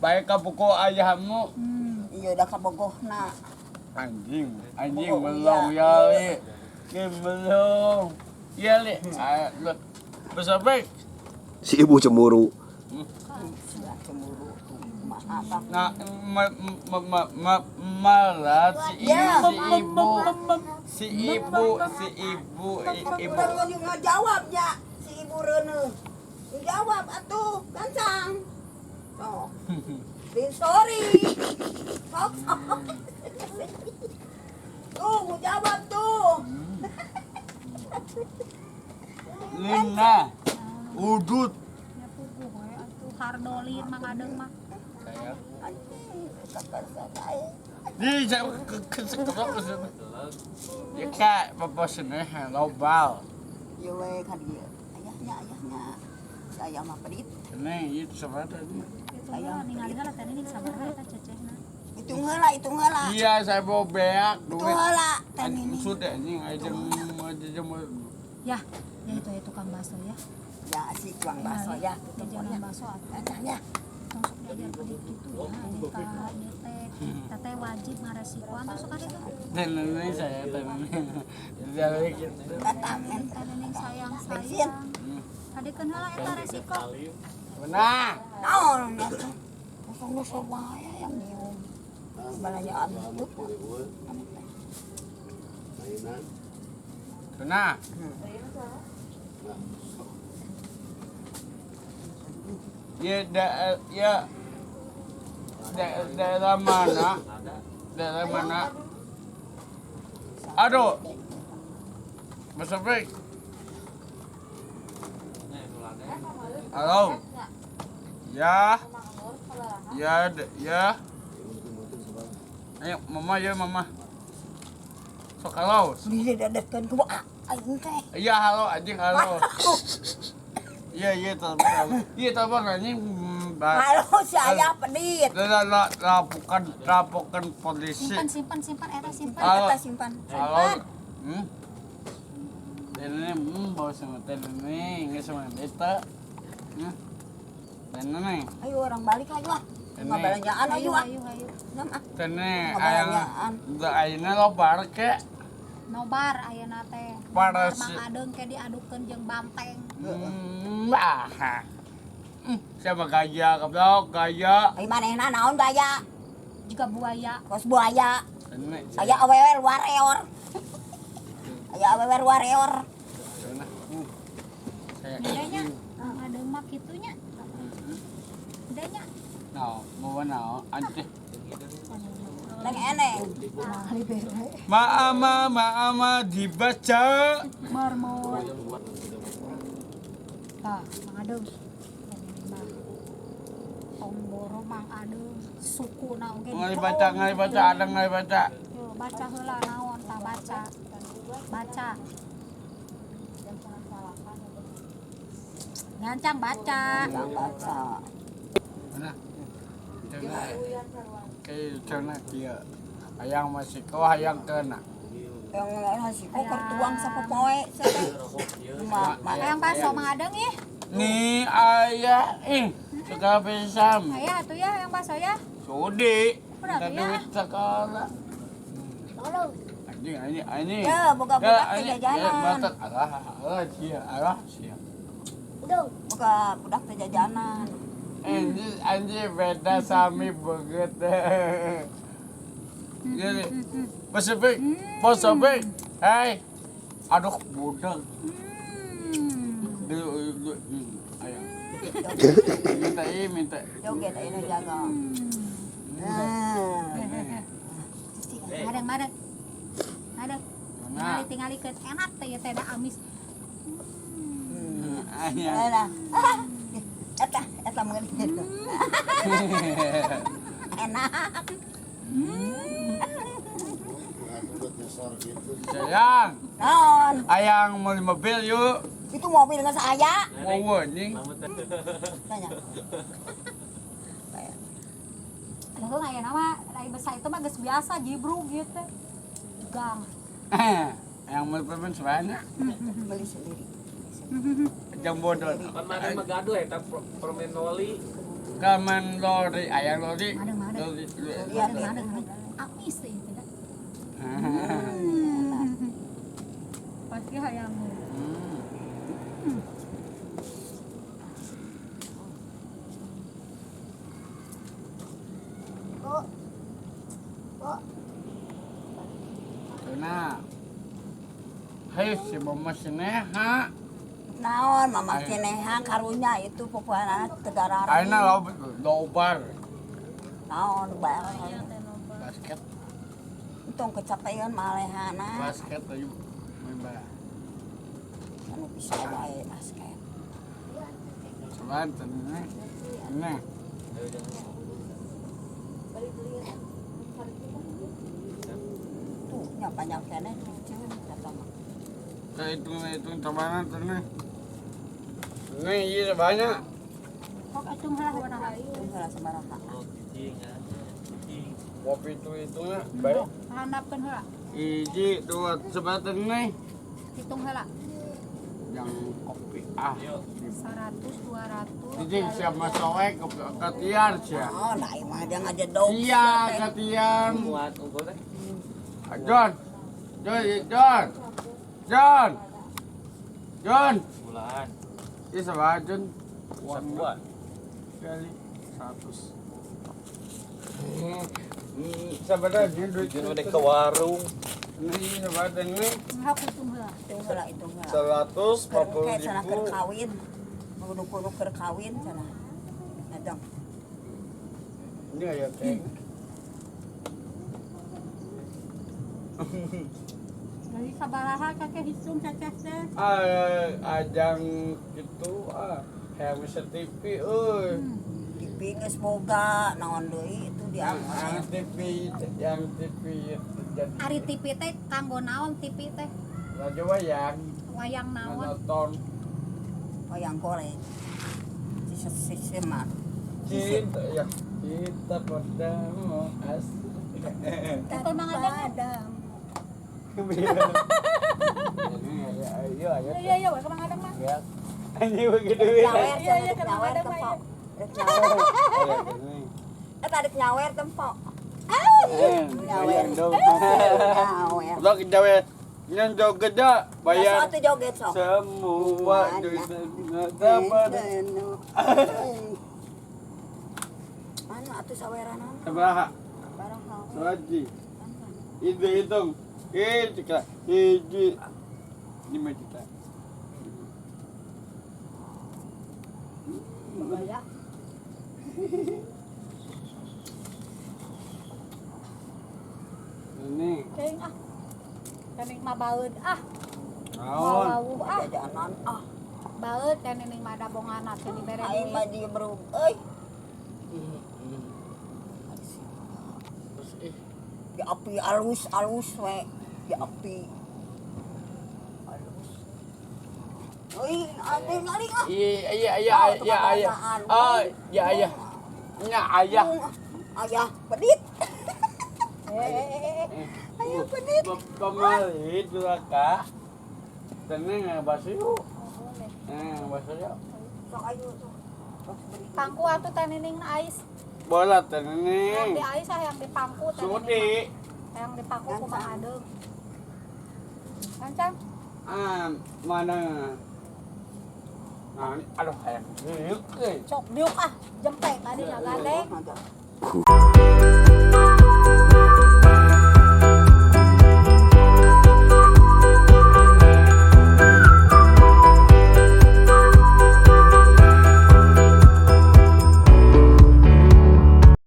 baik ka pukul ayahmu. Iya udah kabogohna. Anjing belum ya li. Belum. Ya li. Besar baik. Si ibu cemburu. Cemburu. Maaf. Nah, malah si ibu Perempuan yang ngejawab ya si ibu Rene. Jawab atuh, gancang. Oh. Sorry. Tuh, mau jawab tuh. Lina udut Ya puguh we atuh hardolin mah kadang mah. di ya kak papasennya lobal Iya we kan dia. Ayahnya. Saya mah pedit. ini itu sebenarnya Itu mah ningalina lah tadi nih sabaraha eta cecehna. Hitung heula. iya saya bawa beak Hitung duit heula teh ini. sudah anjing aja Ya itu tukang bakso ya. Ya si tukang bakso ya. Jajanan bakso atuh. Gacangnya. Masuk belajar pedit gitu ya. Ka ieu teh wajib ngaresikoan tuh suka itu. dan ini saya jadi gitu Katamen. Kadang sayang. Bensin. Hadekeun heula eta resiko. benar Naon ya tuh. Kosong bahaya yang nyium. Balayaan itu. benar daerah mana aduh Mas Sofik halo ya ayo mama sok halo Dia dadetkeun ku aing teh. iya halo anjing halo iya telepon anjing Halo saya pedit. lapokan polisi Simpan eta simpan. halo Kita simpan. halo ini bawa sama ini nggak sama eta ini Ayo orang balik ayo ah. Ngabalanjaan ayo ah. Nama. ini Ngabalanjaan. ayeuna lobar ke Nobar ayeuna teh. Paras. Mang Adeung ke diadukeun jeung banteng. siapa gaya keblok gaya Ai manehna naon gaya? Juga buaya. Kos buaya. ini Aya awewe warrior. Aya awewe warrior. Bedanya Mang Adeung mah kitunya. Bedanya mau nào anjing Neng eneng. Mama dibaca. Marmor. Tah, Mang Adeung. Tomboro Mang Adeung sukuna oge. Ngali baca ada ngali baca. Yo baca heula naon tah baca. Baca. Gancang baca. Yang baca. Mana? Kayak cana dia. Hayang masih kau hayang kena. Yang nasi koker tuang sapopoe sate. Hayang baso Mang Adeung ih. Nih ayah suka pisam. Aya atuh ya hayang baso ya. Sudi. Udah, Kita ya. duit sekolah. Tolong. Anjing. Ya, buka-buka teh Ya, jajanan. batak. Allah sia. Buka budak teh jajanan. Anjing beda sami beget. Jadi, Bos Sofik. Hai. Aduh, budak. Ayo. Minta. Joget ayeuna jaga. Madeng. Tingalikeun enak teh ya teh da amis. Ayah. Eta meungeun. Enak. Sayang, Naon? ayang mau mobil yuk. Itu mobil nggak saya. Mau anjing. Tanya. Aduh aya nama lain besar itu mah geus biasa jibruk gitu. Gang. Yang mau pemain sebanyak. Beli sendiri. Jam bodoh. Kan ada magaduh eta permen noli. Kaman lori, ayang lori. Madeng. Lori. Madeng. Amis sih tidak. Pasti hayangmu. Tuna. Hei si mama sineha. Naon mama kineha karunya itu pupuana Tegarari. Aina lobar. Naon bareng. Basket. Untung kecapean malehana. Basket ayo. Main Anu bisa wae basket. Coba tenang. Nah. Tuh nya banyak kene ceueun kata mah. Itu teman tenang. Nih iya banyak. Kok acung halah warna hari. Itu salah sabaraha. Kopi itu baik. Handapkeun heula. Iji dua sebatan nih. Hitung heula. Yang kopi 100, 200. Jadi siapa soek ke tiar sia. Oh, nah mah dia ngajedog. Iya ke tiar. John. Bulan. Ini sama John. Sebuah. Kali 100. Sebenarnya duit Jun udah ke warung. ini sebatan nih Ngap hitung heula. Itu heula. 150 Kayak sana keur ribu. kawin. Kudu-kudu keur kawin sana. Nadang. Ini ya teh. Dari sabaraha kakek hitung cacah teh. Ajang itu kayak bisa TV euy. TV geus boga naon deui itu diangkat. Yang TV jadi Ari TV teh kanggo naon TV teh? radio wayang Wayang naon? nonton Wayang goreng. Siseman. cinta ya kita padamu asli. Betul banget deh. Ayo ayo Iya, wah kemang ada mah. ya ini begitu Nyawer Iya, sana nyawer kadang-kadang tempok. Rek ya nyawer. Tarik nyawer tempok. Nyawer. Nyawer. udah kejawe yang joget dah bayar Satu joget sok. semua duit dapat Anu atuh saweranan. seberapa Barang hal. Soaji itu hitung cika hiji 5 juta Banyak. ini Cing ah. Kening mah baeud ah. naon Wawuh ah. Jajanan Baeud teh ning mah ada bonganna teh dibere aing mah duit. dia berub euy. terus Di api alus we. Di api. Alus. Euy, ade ngali ah. iya nya ayah Ayah pedit. Eh. pemalit duraka tenang bahasa yuk bahasa yuk Sok ayo sok. Pangku atuh teh nining ais. bola Yang tenang di ais ah yang di pangku teh. sudi Yang di pangku kumaha adeug. Kancang. mana nah ini aduh hayang yuk Cok diuk ah jempek tadi lah gandeng. Agak.